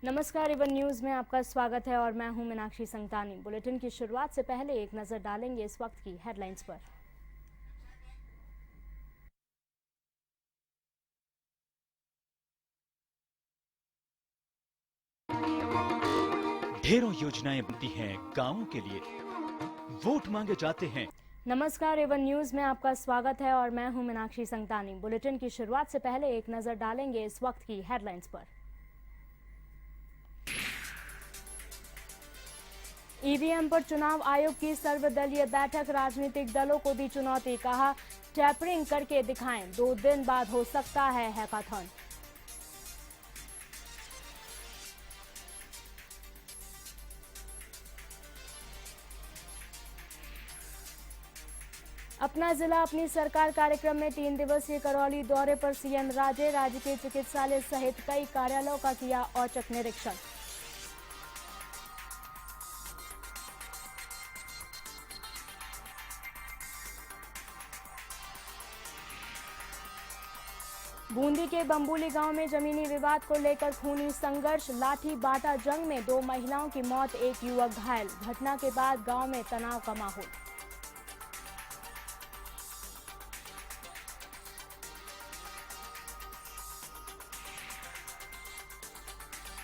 नमस्कार, Avon news में आपका स्वागत है और मैं हूं मीनाक्षी संगतानी। बुलेटिन की शुरुआत से पहले एक नजर डालेंगे इस वक्त की हेडलाइंस पर। ढेरों योजनाएं बनती हैं गांवों के लिए, वोट मांगे जाते हैं। नमस्कार, एवन न्यूज में आपका स्वागत है और मैं हूं मीनाक्षी संगतानी। बुलेटिन की शुरुआत से पहले एक नजर डालेंगे इस वक्त की हेडलाइंस पर। ईवीएम पर चुनाव आयोग की सर्वदलीय बैठक, राजनीतिक दलों को दी चुनौती, कहा टैपरिंग करके दिखाएं, 2 दिन बाद हो सकता है हैकाथॉन। अपना जिला अपनी सरकार कार्यक्रम में 3 दिवसीय करौली दौरे पर सीएम राजे, राज्य के चिकित्सालय सहित कई कार्यालयों का किया औचक निरीक्षण। बूंदी के बम्बूली गांव में जमीनी विवाद को लेकर खूनी संघर्ष, लाठी बाटा जंग में 2 महिलाओं की मौत, 1 युवक घायल। घटना के बाद गांव में तनाव का माहौल।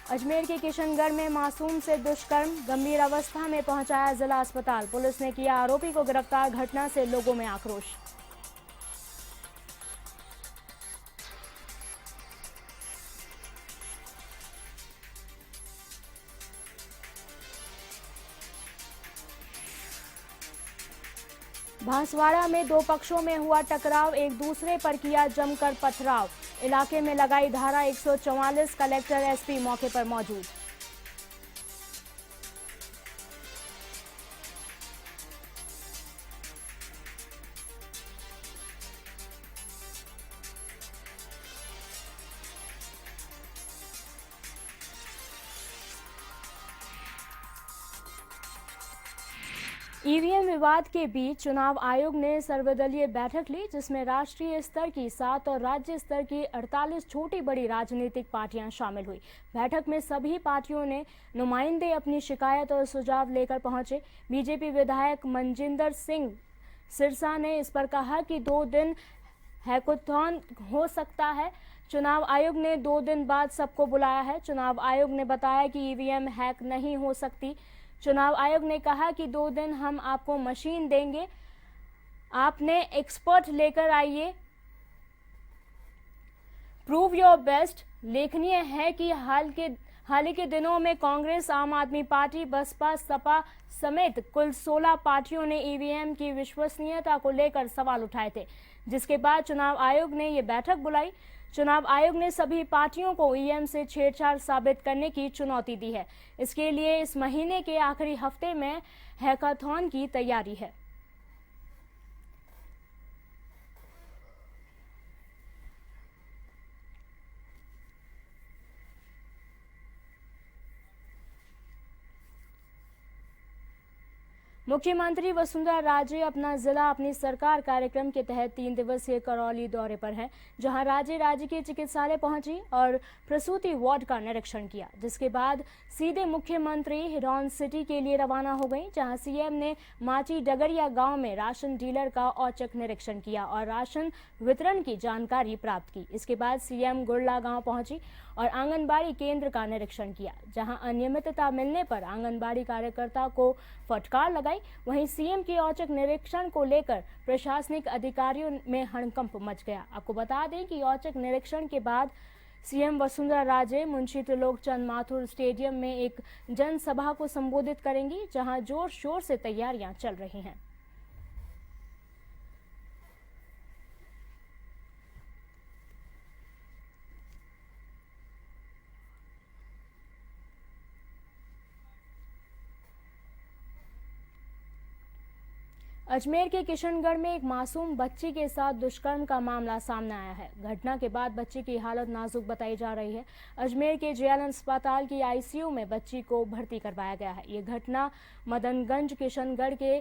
अजमेर के किशनगढ़ में मासूम से दुष्कर्म, गंभीर अवस्था में पहुंचाया जिला अस्पताल। पुलिस ने किया आरोपी को गिरफ्तार। घटना से लोगों में आक्रोश। बांसवाड़ा में 2 पक्षों में हुआ टकराव, एक दूसरे पर किया जमकर पथराव। इलाके में लगाई धारा 144, कलेक्टर एसपी मौके पर मौजूद। ईवीएम विवाद के बीच चुनाव आयोग ने सर्वदलीय बैठक ली, जिसमें राष्ट्रीय स्तर की 7 और राज्य स्तर की 48 छोटी बड़ी राजनीतिक पार्टियां शामिल हुई। बैठक में सभी पार्टियों ने नुमाइंदे अपनी शिकायत और सुझाव लेकर पहुंचे। बीजेपी विधायक मनजिंदर सिंह सिरसा ने इस पर कहा कि 2 दिन हैकाथॉन हो सकता है। चुनाव आयोग ने 2 दिन बाद सबको बुलाया है। चुनाव आयोग ने बताया कि ईवीएम हैक नहीं हो सकती। चुनाव आयोग ने कहा कि 2 दिन हम आपको मशीन देंगे, आपने एक्सपर्ट लेकर आइए, प्रूव योर बेस्ट। लेखनीय है कि हाल ही के दिनों में कांग्रेस, आम आदमी पार्टी, बसपा, सपा समेत कुल 16 पार्टियों ने ईवीएम की विश्वसनीयता को लेकर सवाल उठाए थे, जिसके बाद चुनाव आयोग ने ये बैठक बुलाई। चुनाव आयोग ने सभी पार्टियों को ईवीएम से छेड़छाड़ साबित करने की चुनौती दी है। इसके लिए इस महीने के आखिरी हफ्ते में हैकाथॉन की तैयारी है। मुख्यमंत्री वसुंधरा राजे अपना जिला अपनी सरकार कार्यक्रम के तहत 3 दिवसीय करौली दौरे पर हैं, जहां राज्य के चिकित्सालय पहुंची और प्रसूति वार्ड का निरीक्षण किया, जिसके बाद सीधे मुख्यमंत्री हिरौन सिटी के लिए रवाना हो गई, जहां सीएम ने माची डगरिया गांव में राशन डीलर का औचक निरीक्षण किया और राशन वितरण की जानकारी प्राप्त की। इसके बाद सीएम गुड़ला गांव पहुंची और आंगनबाड़ी केंद्र का निरीक्षण किया, जहां अनियमितता मिलने पर आंगनबाड़ी कार्यकर्ता को फटकार लगाई। वहीं सीएम के औचक निरीक्षण को लेकर प्रशासनिक अधिकारियों में हड़कंप मच गया। आपको बता दें कि औचक निरीक्षण के बाद सीएम वसुंधरा राजे मुंशी त्रिलोकचंद माथुर स्टेडियम में एक जनसभा को संबोधित करेंगी, जहां जोर शोर से तैयारियां चल रही हैं। अजमेर के किशनगढ़ में एक मासूम बच्ची के साथ दुष्कर्म का मामला सामने आया है। घटना के बाद बच्ची की हालत नाजुक बताई जा रही है। अजमेर के जेएल अस्पताल की आईसीयू में बच्ची को भर्ती करवाया गया है। ये घटना मदनगंज किशनगढ़ के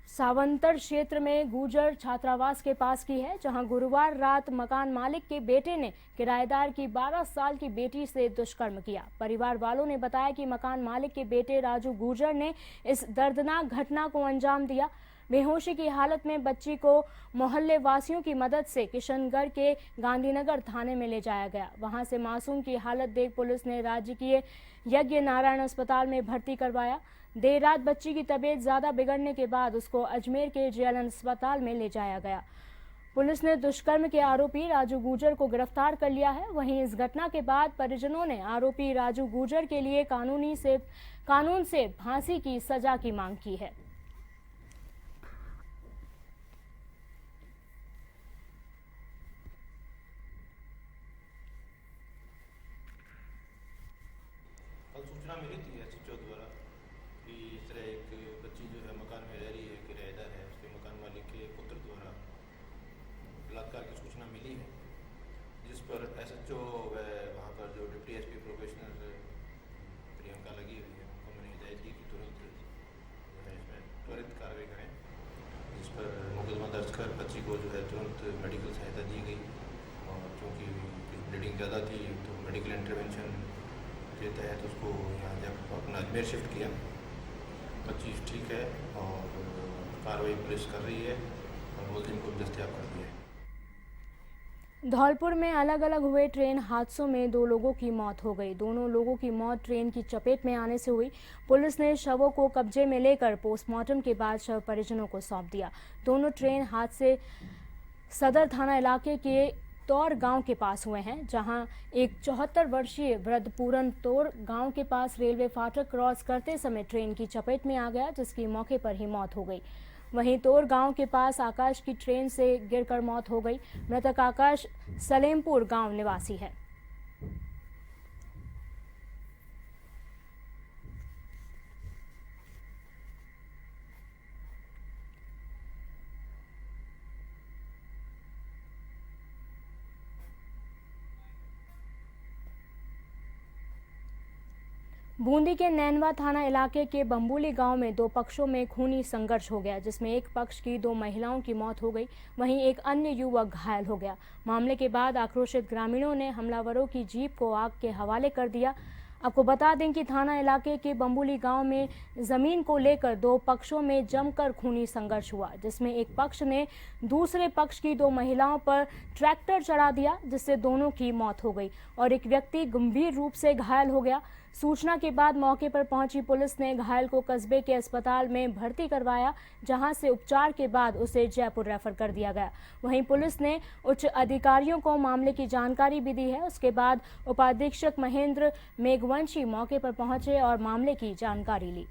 सावंतर क्षेत्र में गुर्जर छात्रावास के पास की है, जहां गुरुवार रात मकान मालिक के बेटे ने किराएदार की 12 साल की बेटी से दुष्कर्म किया। परिवार वालों ने बताया कि मकान मालिक के बेटे राजू गुर्जर ने इस दर्दनाक घटना को अंजाम दिया। बेहोशी की हालत में बच्ची को मोहल्ले वासियों की मदद से किशनगढ़ के गांधीनगर थाने में ले जाया गया। वहां से मासूम की हालत देख पुलिस ने राजकीय यज्ञ नारायण अस्पताल में भर्ती करवाया। देर रात बच्ची की तबीयत ज्यादा बिगड़ने के बाद उसको अजमेर के जेएलएन अस्पताल में ले जाया गया। पुलिस ने दुष्कर्म के आरोपी राजू गुर्जर को गिरफ्तार कर लिया है। वहीं इस घटना के बाद परिजनों ने आरोपी राजू गुर्जर के लिए कानून से फांसी की सजा की मांग की है। कल सूचना मिली थी एसएचओ द्वारा कि इस तरह एक बच्ची जो है मकान में रह रही है, किराएदार है, उसके मकान मालिक के पुत्र द्वारा बलात्कार की सूचना मिली है, जिस पर एसएचओ व वहाँ पर जो डिप्टी एसपी प्रोफेशनल प्रियंका लगी हुई है, उनको मैंने हिदायत की कि तुरंत जो है इसमें त्वरित कार्रवाई करें, जिस पर मुकदमा दर्ज कर बच्ची को जो है तुरंत मेडिकल सहायता दी गई। और चूँकि ब्लीडिंग ज़्यादा थी तो मेडिकल इंटरवेंशन के तहत उसको यहाँ जब अपना अजमेर शिफ्ट किया। बच्ची ठीक है और कार्रवाई पुलिस कर रही है और मुलजिम को दस्तयाब कर दिया है। धौलपुर में अलग अलग हुए ट्रेन हादसों में 2 लोगों की मौत हो गई। दोनों लोगों की मौत ट्रेन की चपेट में आने से हुई। पुलिस ने शवों को कब्जे में लेकर पोस्टमार्टम के बाद शव परिजनों को सौंप दिया। दोनों ट्रेन हादसे सदर थाना इलाके के तौर गांव के पास हुए हैं, जहां एक 74 वर्षीय वृद्ध पूरन तौर गांव के पास रेलवे फाटक क्रॉस करते समय ट्रेन की चपेट में आ गया, जिसकी मौके पर ही मौत हो गई। वहीं तौर गांव के पास आकाश की ट्रेन से गिरकर मौत हो गई। मृतक आकाश सलेमपुर गांव निवासी है। बूंदी के नैनवा थाना इलाके के बम्बूली गांव में 2 पक्षों में खूनी संघर्ष हो गया, जिसमें एक पक्ष की 2 महिलाओं की मौत हो गई, वहीं एक अन्य युवक घायल हो गया। मामले के बाद आक्रोशित ग्रामीणों ने हमलावरों की जीप को आग के हवाले कर दिया। आपको बता दें कि थाना इलाके के बम्बूली गांव में जमीन को लेकर 2 पक्षों में जमकर खूनी संघर्ष हुआ, जिसमें एक पक्ष ने दूसरे पक्ष की 2 महिलाओं पर ट्रैक्टर चढ़ा दिया, जिससे दोनों की मौत हो गई और एक व्यक्ति गंभीर रूप से घायल हो गया। सूचना के बाद मौके पर पहुंची पुलिस ने घायल को कस्बे के अस्पताल में भर्ती करवाया, जहां से उपचार के बाद उसे जयपुर रेफर कर दिया गया। वहीं पुलिस ने उच्च अधिकारियों को मामले की जानकारी भी दी है। उसके बाद उपाधीक्षक महेंद्र मेघवंशी मौके पर पहुंचे और मामले की जानकारी ली।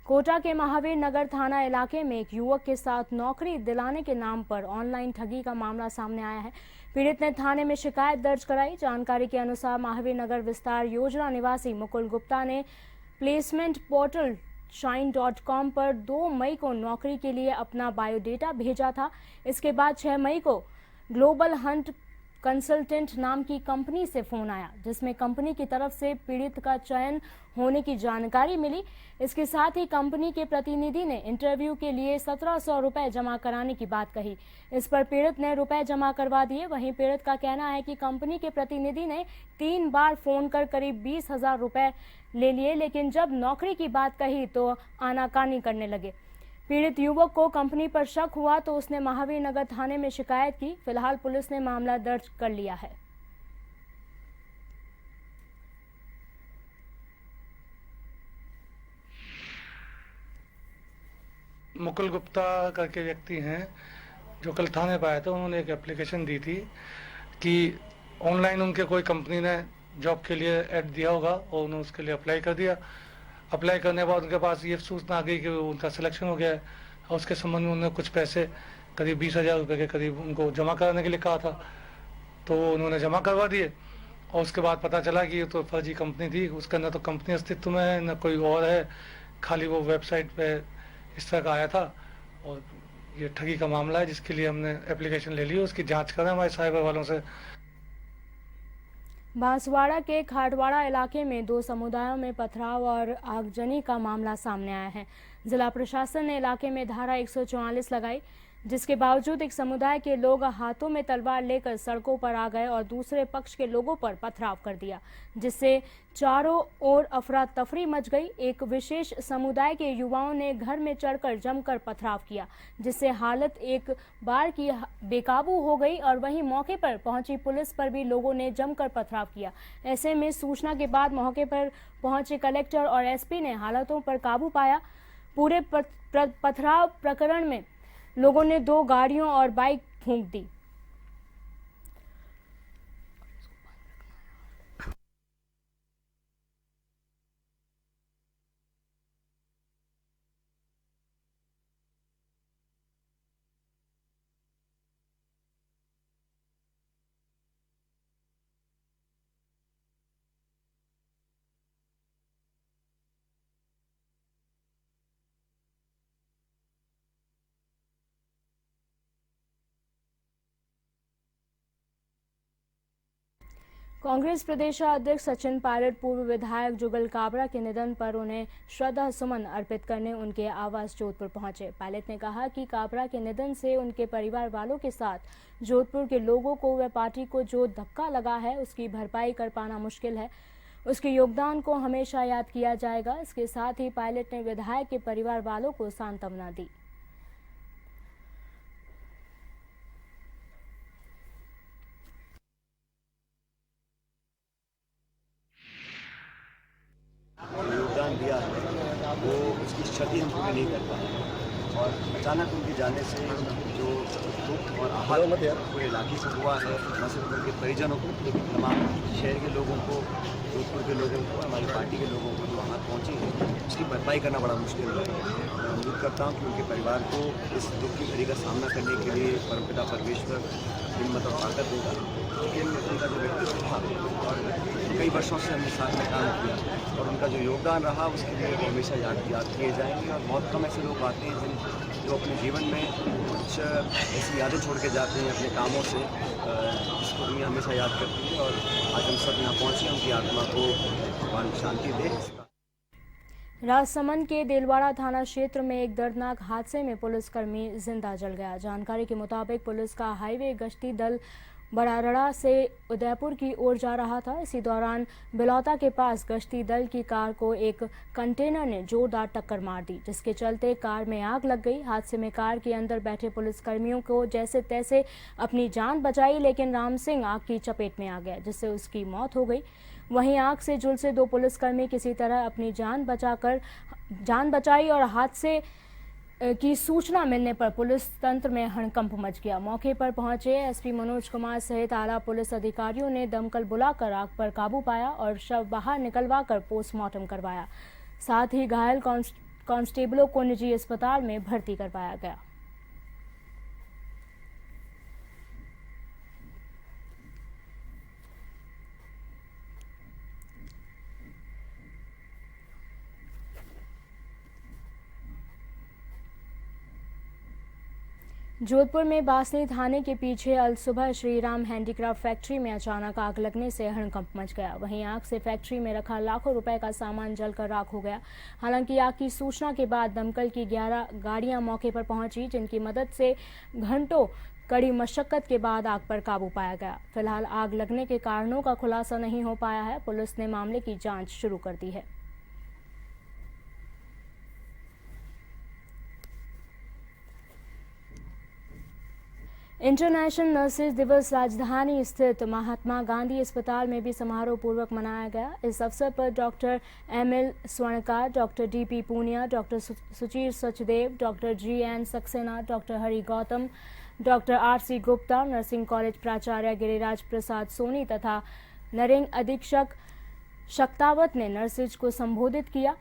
कोटा के महावीर नगर थाना इलाके में एक युवक के साथ नौकरी दिलाने के नाम पर ऑनलाइन ठगी का मामला सामने आया है। पीड़ित ने थाने में शिकायत दर्ज कराई। जानकारी के अनुसार महावीर नगर विस्तार योजना निवासी मुकुल गुप्ता ने प्लेसमेंट पोर्टल shine.com पर 2 मई को नौकरी के लिए अपना बायोडेटा भेजा था। इसके बाद 6 मई को ग्लोबल हंट कंसल्टेंट नाम की कंपनी से फोन आया, जिसमें कंपनी की तरफ से पीड़ित का चयन होने की जानकारी मिली। इसके साथ ही कंपनी के प्रतिनिधि ने इंटरव्यू के लिए 1700 रुपए जमा कराने की बात कही। इस पर पीड़ित ने रुपए जमा करवा दिए। वहीं पीड़ित का कहना है कि कंपनी के प्रतिनिधि ने 3 बार फोन कर करीब 20,000 रुपए ले लिए, लेकिन जब नौकरी की बात कही तो आनाकानी करने लगे। पीड़ित युवक को कंपनी पर शक हुआ तो उसने महावीर नगर थाने में शिकायत की। फिलहाल पुलिस ने मामला दर्ज कर लिया है। मुकुल गुप्ता करके व्यक्ति हैं जो कल थाने पर आए थे। उन्होंने एक एप्लीकेशन दी थी कि ऑनलाइन उनके कोई कंपनी ने जॉब के लिए ऐड दिया होगा और उन्होंने उसके लिए अप्लाई कर दिया। अप्लाई करने के बाद उनके पास ये सूचना आ गई कि उनका सिलेक्शन हो गया है और उसके संबंध में उन्होंने कुछ पैसे करीब 20,000 रुपये के करीब उनको जमा कराने के लिए कहा था, तो उन्होंने जमा करवा दिए। और उसके बाद पता चला कि ये तो फर्जी कंपनी थी, उसके अंदर तो कंपनी अस्तित्व में है न कोई और है, खाली वो वेबसाइट पे इस तरह का आया था। और ये ठगी का मामला है जिसके लिए हमने एप्लीकेशन ले ली, उसकी जाँच करें हमारे साइबर वालों से। बांसवाड़ा के खाटवाड़ा इलाके में दो समुदायों में पथराव और आगजनी का मामला सामने आया है। जिला प्रशासन ने इलाके में धारा 144 लगाई, जिसके बावजूद एक समुदाय के लोग हाथों में तलवार लेकर सड़कों पर आ गए और दूसरे पक्ष के लोगों पर पथराव कर दिया, जिससे चारों ओर अफरा तफरी मच गई। एक विशेष समुदाय के युवाओं ने घर में चढ़कर जमकर पथराव किया, जिससे हालत एक बार की बेकाबू हो गई और वहीं मौके पर पहुंची पुलिस पर भी लोगों ने जमकर पथराव किया। ऐसे में सूचना के बाद मौके पर पहुंचे कलेक्टर और एसपी ने हालातों पर काबू पाया। पूरे पथराव प्रकरण में लोगों ने 2 गाड़ियों और बाइक फूंक दी। कांग्रेस प्रदेशाध्यक्ष सचिन पायलट पूर्व विधायक जुगल काबरा के निधन पर उन्हें श्रद्धा सुमन अर्पित करने उनके आवास जोधपुर पहुंचे। पायलट ने कहा कि काबरा के निधन से उनके परिवार वालों के साथ जोधपुर के लोगों को व पार्टी को जो धक्का लगा है उसकी भरपाई कर पाना मुश्किल है। उसके योगदान को हमेशा याद किया जाएगा। इसके साथ ही पायलट ने विधायक के परिवार वालों को सांत्वना दी। योगदान दिया है वो उसकी क्षति हम पूरी नहीं कर पाए और अचानक उनके जाने से जो दुख और आहत पूरे इलाके से हुआ है, न सिर्फ उनके परिजनों को लेकिन तमाम शहर के लोगों को, जोधपुर के लोगों को, हमारी पार्टी के लोगों को जो आहत पहुँची है उसकी भरपाई करना बड़ा मुश्किल है। मैं उम्मीद करता हूँ कि उनके परिवार को इस दुख की घड़ी का सामना करने के लिए परमपिता परमेश्वर हिम्मत और ताकत देगा। लेकिन उनका जो व्यक्तित्व था और कई वर्षों से हमने साथ में काम किया और उनका जो योगदान रहा उसके लिए वो हमेशा याद किए जाएंगे। और बहुत कम ऐसे लोग आते हैं जो अपने जीवन में कुछ ऐसी यादें छोड़ के जाते हैं अपने कामों से, जिसको दुनिया हमेशा याद करती है। और आज हम सब यहाँ पहुँचे, उनकी आत्मा को भगवान शांति दे। राजसमंद के देलवाड़ा थाना क्षेत्र में एक दर्दनाक हादसे में पुलिसकर्मी जिंदा जल गया। जानकारी के मुताबिक पुलिस का हाईवे गश्ती दल बड़ारड़ा से उदयपुर की ओर जा रहा था। इसी दौरान बिलौता के पास गश्ती दल की कार को एक कंटेनर ने जोरदार टक्कर मार दी, जिसके चलते कार में आग लग गई। हादसे में कार के अंदर बैठे पुलिसकर्मियों को जैसे तैसे अपनी जान बचाई, लेकिन राम सिंह आग की चपेट में आ गया, जिससे उसकी मौत हो गई। वहीं आग से झुलसे 2 पुलिसकर्मी किसी तरह अपनी जान बचाई और हादसे की सूचना मिलने पर पुलिस तंत्र में हड़कंप मच गया। मौके पर पहुंचे एसपी मनोज कुमार सहित आला पुलिस अधिकारियों ने दमकल बुलाकर आग पर काबू पाया और शव बाहर निकलवाकर पोस्टमार्टम करवाया। साथ ही घायल कांस्टेबलों को निजी अस्पताल में भर्ती करवाया गया। जोधपुर में बासनी थाने के पीछे अल सुबह श्रीराम हैंडीक्राफ्ट फैक्ट्री में अचानक आग लगने से हड़कंप मच गया। वहीं आग से फैक्ट्री में रखा लाखों रुपए का सामान जलकर राख हो गया। हालांकि आग की सूचना के बाद दमकल की 11 गाड़ियां मौके पर पहुंची, जिनकी मदद से घंटों कड़ी मशक्कत के बाद आग पर काबू पाया गया। फिलहाल आग लगने के कारणों का खुलासा नहीं हो पाया है। पुलिस ने मामले की जाँच शुरू कर दी है। इंटरनेशनल नर्सेज दिवस राजधानी स्थित महात्मा गांधी अस्पताल में भी समारोह पूर्वक मनाया गया। इस अवसर पर doctor ML Swarnkar, doctor DP Poonia, doctor Suchir Sachdev, doctor GN Saxena, doctor Hari Gautam, doctor RC Gupta, nursing college प्राचार्य गिरिराज प्रसाद सोनी तथा नरेंग अधीक्षक शक्तावत ने नर्सेज को संबोधित किया।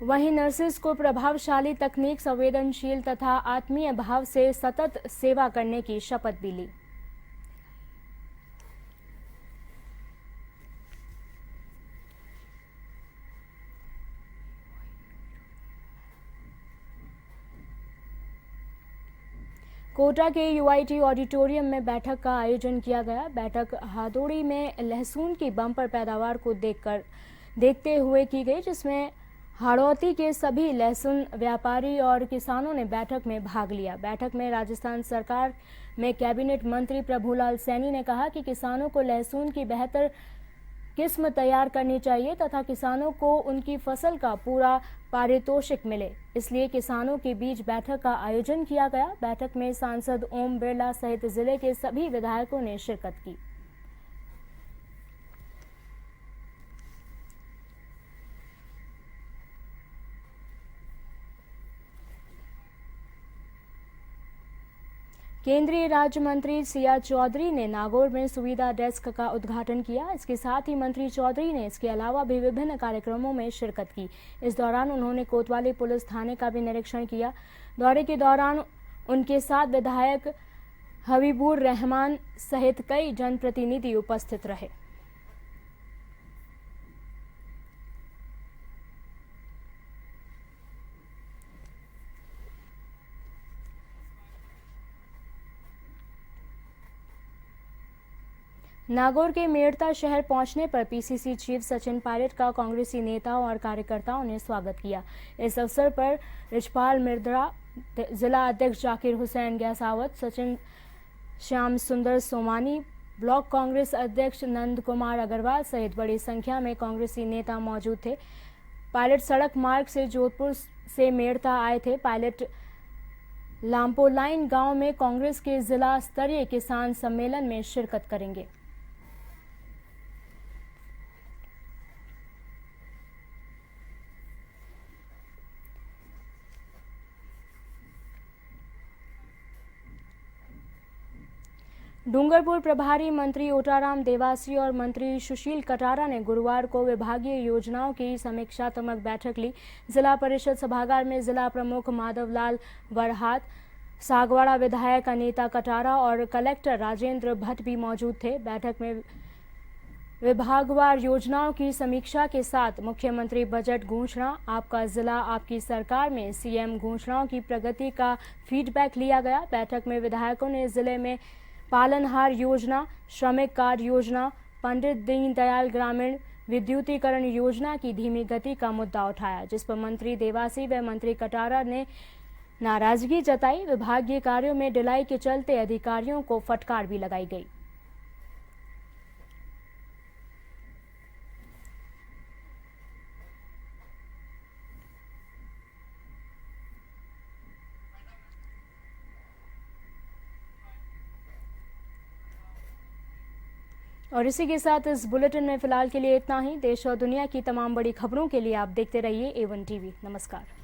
वहीं नर्सेज को प्रभावशाली तकनीक, संवेदनशील तथा आत्मीय भाव से सतत सेवा करने की शपथ भी ली। कोटा के यूआईटी ऑडिटोरियम में बैठक का आयोजन किया गया। बैठक हादोड़ी में लहसुन की बम्पर पैदावार को देखते हुए की गई, जिसमें हाड़ौती के सभी लहसुन व्यापारी और किसानों ने बैठक में भाग लिया। बैठक में राजस्थान सरकार में कैबिनेट मंत्री प्रभुलाल सैनी ने कहा कि किसानों को लहसुन की बेहतर किस्म तैयार करनी चाहिए तथा किसानों को उनकी फसल का पूरा पारितोषिक मिले, इसलिए किसानों के बीच बैठक का आयोजन किया गया। बैठक में सांसद ओम बिरला सहित जिले के सभी विधायकों ने शिरकत की। केंद्रीय राज्य मंत्री सीआर चौधरी ने नागौर में सुविधा डेस्क का उद्घाटन किया। इसके साथ ही मंत्री चौधरी ने इसके अलावा भी विभिन्न कार्यक्रमों में शिरकत की। इस दौरान उन्होंने कोतवाली पुलिस थाने का भी निरीक्षण किया। दौरे के दौरान उनके साथ विधायक हबीबुर रहमान सहित कई जनप्रतिनिधि उपस्थित रहे। नागौर के मेड़ता शहर पहुंचने पर पीसीसी चीफ सचिन पायलट का कांग्रेसी नेताओं और कार्यकर्ताओं ने स्वागत किया। इस अवसर पर रिचपाल मिर्दरा, जिला अध्यक्ष जाकिर हुसैन गहसावत, सचिन श्याम सुंदर सोमानी, ब्लॉक कांग्रेस अध्यक्ष नंद कुमार अग्रवाल सहित बड़ी संख्या में कांग्रेसी नेता मौजूद थे। पायलट सड़क मार्ग से जोधपुर से मेड़ता आए थे। पायलट लाम्पोलाइन गांव में कांग्रेस के जिला स्तरीय किसान सम्मेलन में शिरकत करेंगे। डूंगरपुर प्रभारी मंत्री ओटाराम देवासी और मंत्री सुशील कटारा ने गुरुवार को विभागीय योजनाओं की समीक्षात्मक बैठक ली। जिला परिषद सभागार में जिला प्रमुख माधवलाल वरहात, सागवाड़ा विधायक अनीता कटारा और कलेक्टर राजेंद्र भट्ट भी मौजूद थे। बैठक में विभागवार योजनाओं की समीक्षा के साथ मुख्यमंत्री बजट घोषणा, आपका जिला आपकी सरकार में सीएम घोषणाओं की प्रगति का फीडबैक लिया गया। बैठक में विधायकों ने जिले में पालनहार योजना, श्रमिक कार्ड योजना, पंडित दीनदयाल ग्रामीण विद्युतीकरण योजना की धीमी गति का मुद्दा उठाया, जिस पर मंत्री देवासी व मंत्री कटारा ने नाराजगी जताई। विभागीय कार्यों में ढिलाई के चलते अधिकारियों को फटकार भी लगाई गई। और इसी के साथ इस बुलेटिन में फिलहाल के लिए इतना ही। देश और दुनिया की तमाम बड़ी खबरों के लिए आप देखते रहिए A1 टीवी। नमस्कार।